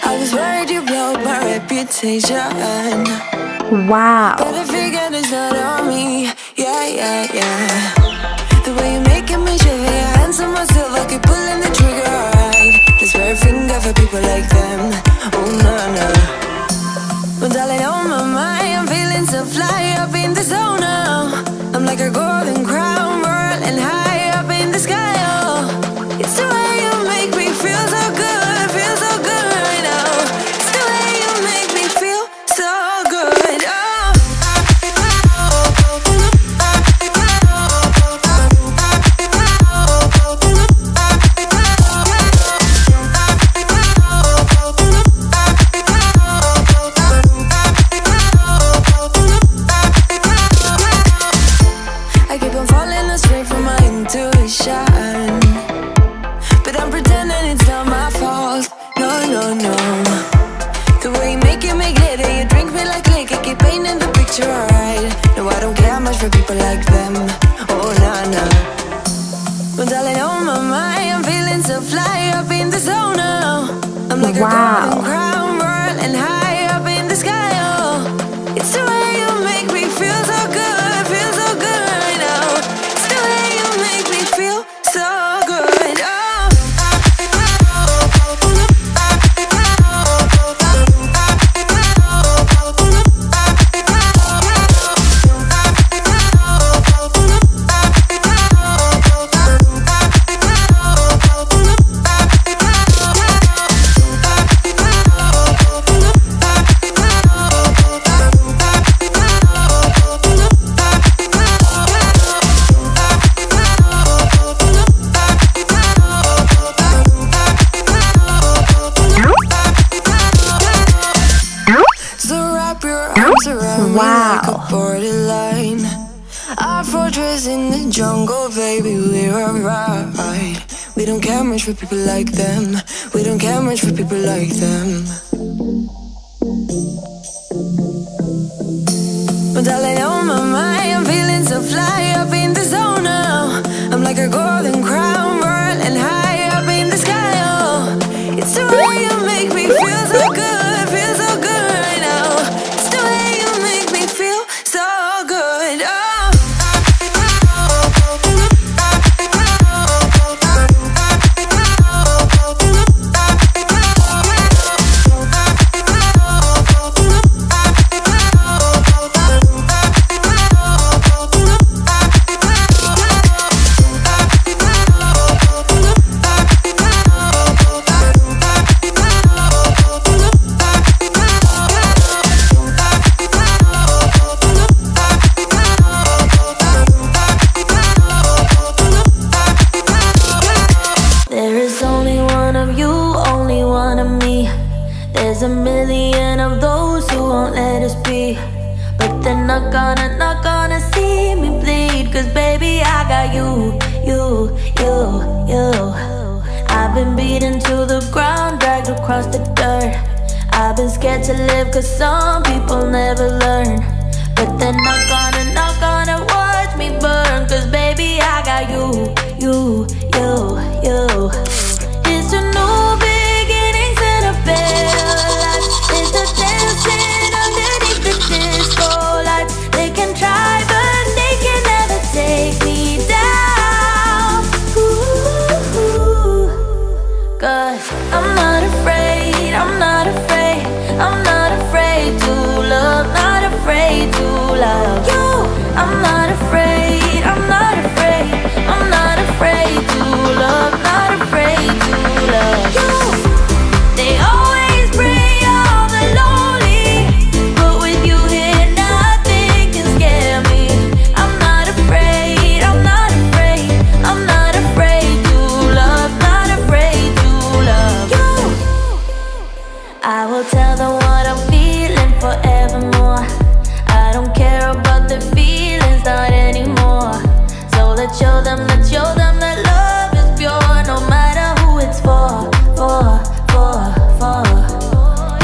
I was worried you blow my reputation. Wow. But I figured it's not on me. Yeah. The way you're making me shiver, your hands on myself, I keep pulling the trigger, alright. This very finger for people like them. Oh, no. But darling, on my mind, I'm feeling so fly up in the zone now. I'm like a golden crown, whirling high up in the sky, oh. It's the way you make me feel so good right now. It's the way you make me feel so good, oh. I keep on falling astray from my intuition, but I'm pretending it's not my fault. No. The way you make glitter, you drink me like liquor, keep painting the picture, alright. No, I don't care much for people like them. Oh, no. But darling, on my mind, I'm feeling so fly up in the zone now. I'm like a golden crown, whirling high up in the sky, oh. It's the way you make me feel so good right now. It's the way you make me feel so good, oh. Wow. Like a borderline, our fortress in the jungle, baby, we're alright. We don't care much for people like them. We don't care much for people like them. But darling, on my mind, I'm feeling so fly up in the zone now. I'm like a golden crown, whirling high up in the sky, oh. It's the way you make me feel so good right now. It's the way you make me feel so good, oh. There's a million of those who won't let us be, but they're not gonna see me bleed. Cause baby, I got you. I've been beaten to the ground, dragged across the dirt. I've been scared to live cause some people never learn. But they're not gonna watch me burn. Cause baby, I got you. It's a new beginnings and a better life. It's a dancing underneath the disco lights. They can try but they can never take me down. Ooh, cause I'm not afraid, I'm not afraid, I'm not afraid to love, not afraid to love you. I'm not afraid, I'm not afraid, I'm not afraid to love, not afraid to love you. They always bring all the lonely, but with you here nothing can scare me. I'm not afraid, I'm not afraid, I'm not afraid to love, not afraid to love you. I will tell them what I'm feeling forevermore. I don't care about the feelings, not anymore. So let's show them that love is pure, no matter who it's for.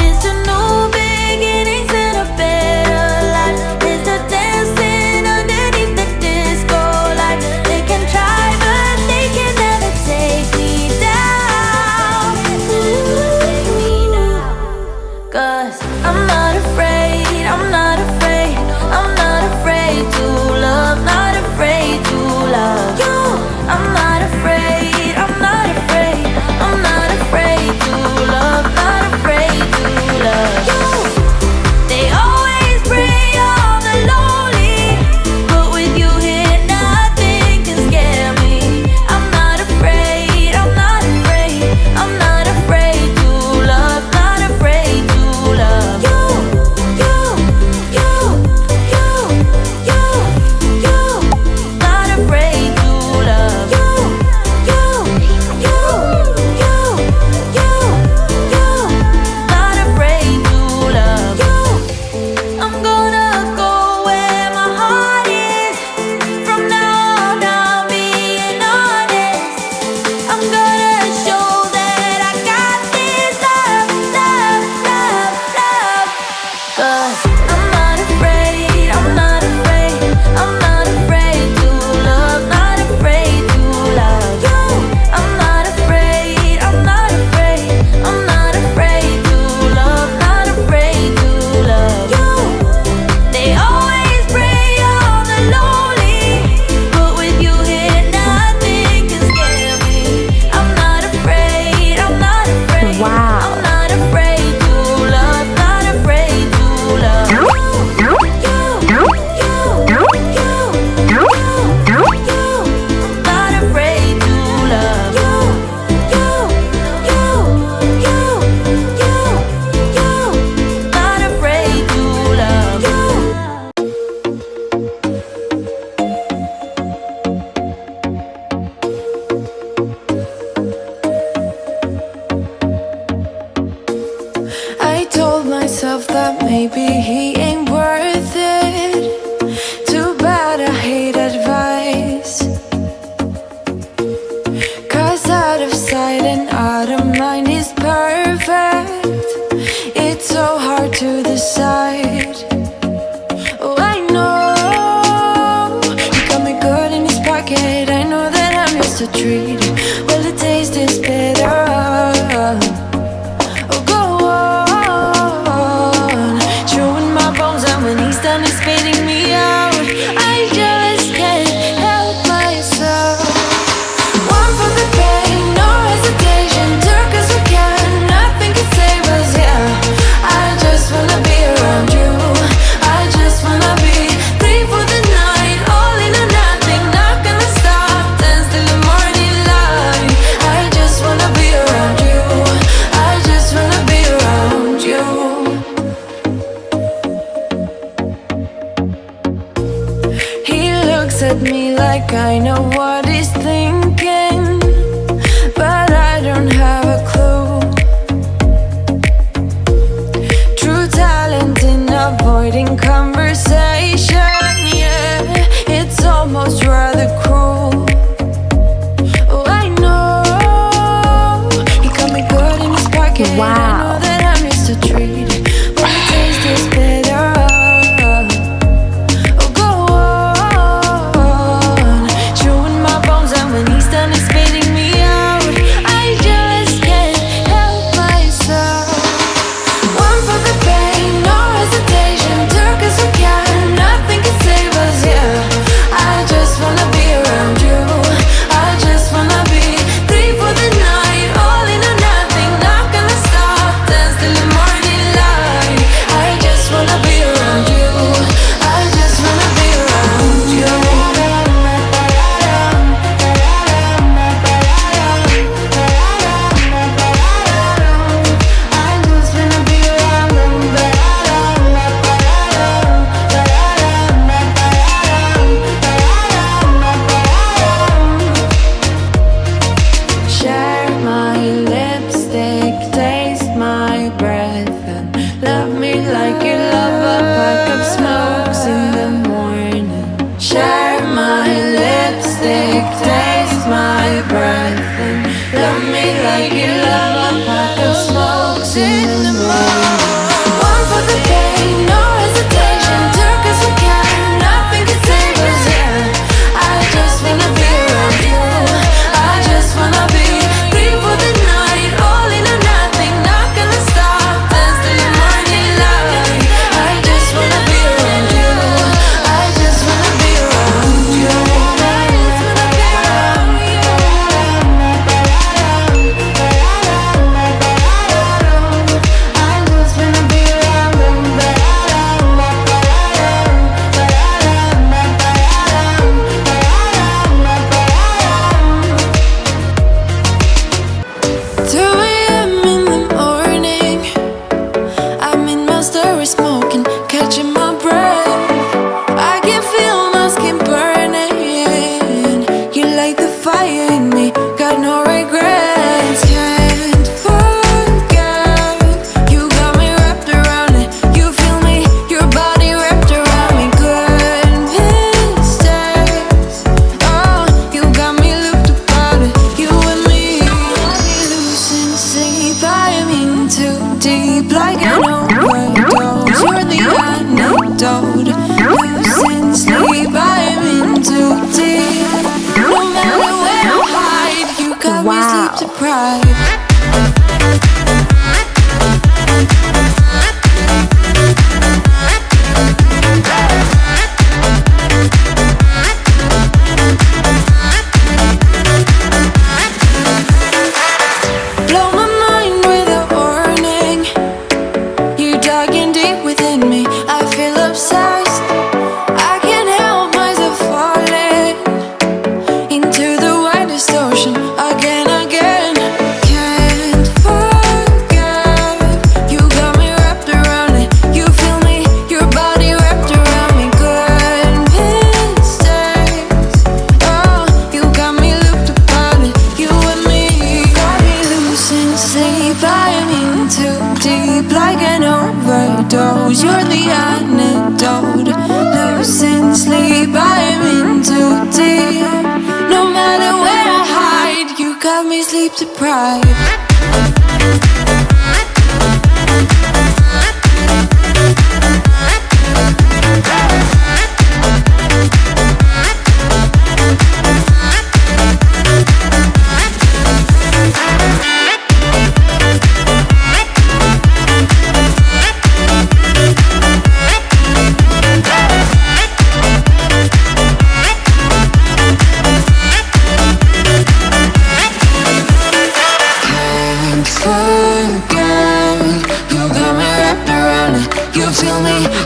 It's a new beginnings and a better life. It's the dancing underneath the disco light. They can try but they can never take me down. maybe he ain't worth it. Too bad I hate advice, 'cause out of sight and out of mind is perfect. It's so hard to decide. Oh, I know he got me good in his pocket. I know that I'm just a treat. Well, the taste is bitter. Oh, go on, chewing my bones, and when he's done, he's spitting me out. I just can't help myself. One for the pain, no hesitation. Took us we can, nothing can save us. Yeah, I just wanna be around you. I just wanna be free for the night, all in or nothing. Not gonna stop, dance till the morning light. I just wanna be around you. I just wanna be around you. He looks at me like I know what he's thinking, but I don't have a clue. True talent in avoiding conversation, yeah, it's almost rather cruel. Oh, I know he got me good in his pocket. I Wow. know that I'm just a treat, but the taste is bitter. Oh, go on, chewing my bones, and when he's done, he's spitting me out. I just can't help myself. One for the pain, no hesitation. Took us we can, nothing can save us. Yeah, I just wanna be around you. I just wanna be free for the night, all in or nothing. Not gonna stop, dance till the morning light. I just wanna be around you. I just wanna be around you. Share my lipstick, taste my breath, and love me like you love a pack of smokes in the morning. Share my lipstick, taste my breath, and love me like you love a pack of smokes in the morning. One for the pain, no hesitation. Took us we can, nothing can save us. Yeah, I just wanna be around you. I just wanna be free for the night, all in or nothing. Not gonna stop, dance till the morning light. I just wanna be around you. I just wanna be around you. I just wanna be around you. I just wanna be around you. overdose. You're the antidote. Losing sleep, I'm in too deep. No matter where I hide, you got me sleep deprived.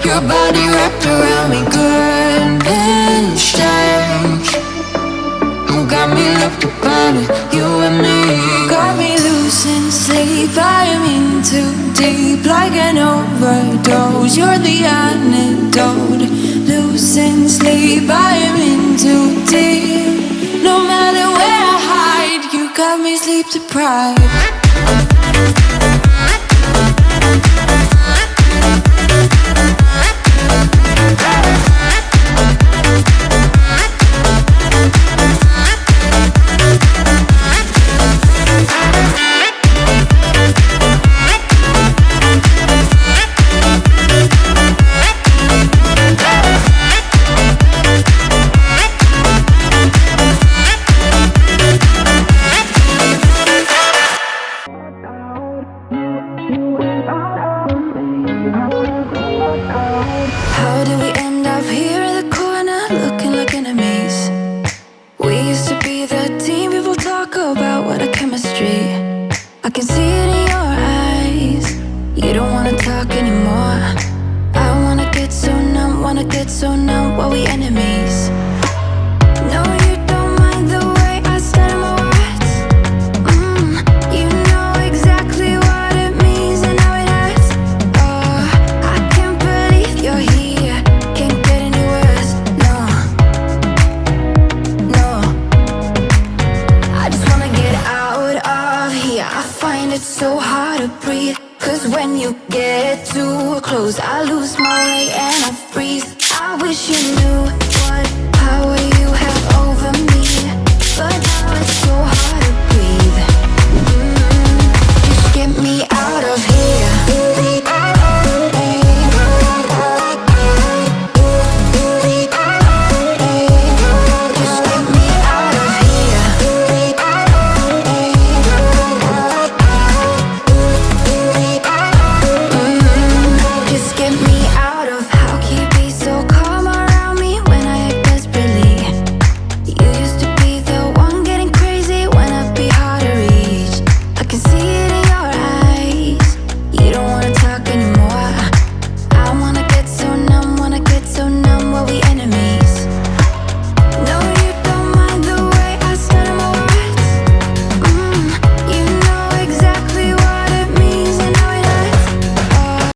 Your body wrapped around me, goodness strange. You got me looked upon it, you and me. Got me losing sleep, I am in too deep. Like an overdose, you're the antidote. Losing sleep, I am in too deep. No matter where I hide, you got me sleep deprived. How did we end up here in the corner, looking like enemies? We used to be the team people talk about, what a chemistry. I can see it in your eyes. You don't wanna talk anymore. I wanna get so numb, while we enemies. No, you don't mind the way I stutter my words. You know exactly what it means and how it hurts. Oh, I can't believe you're here. Can't get any worse. No, no. I just wanna get out of here. I find it so hard to breathe. 'Cause when you get too close, I lose my way and I freeze. I wish you knew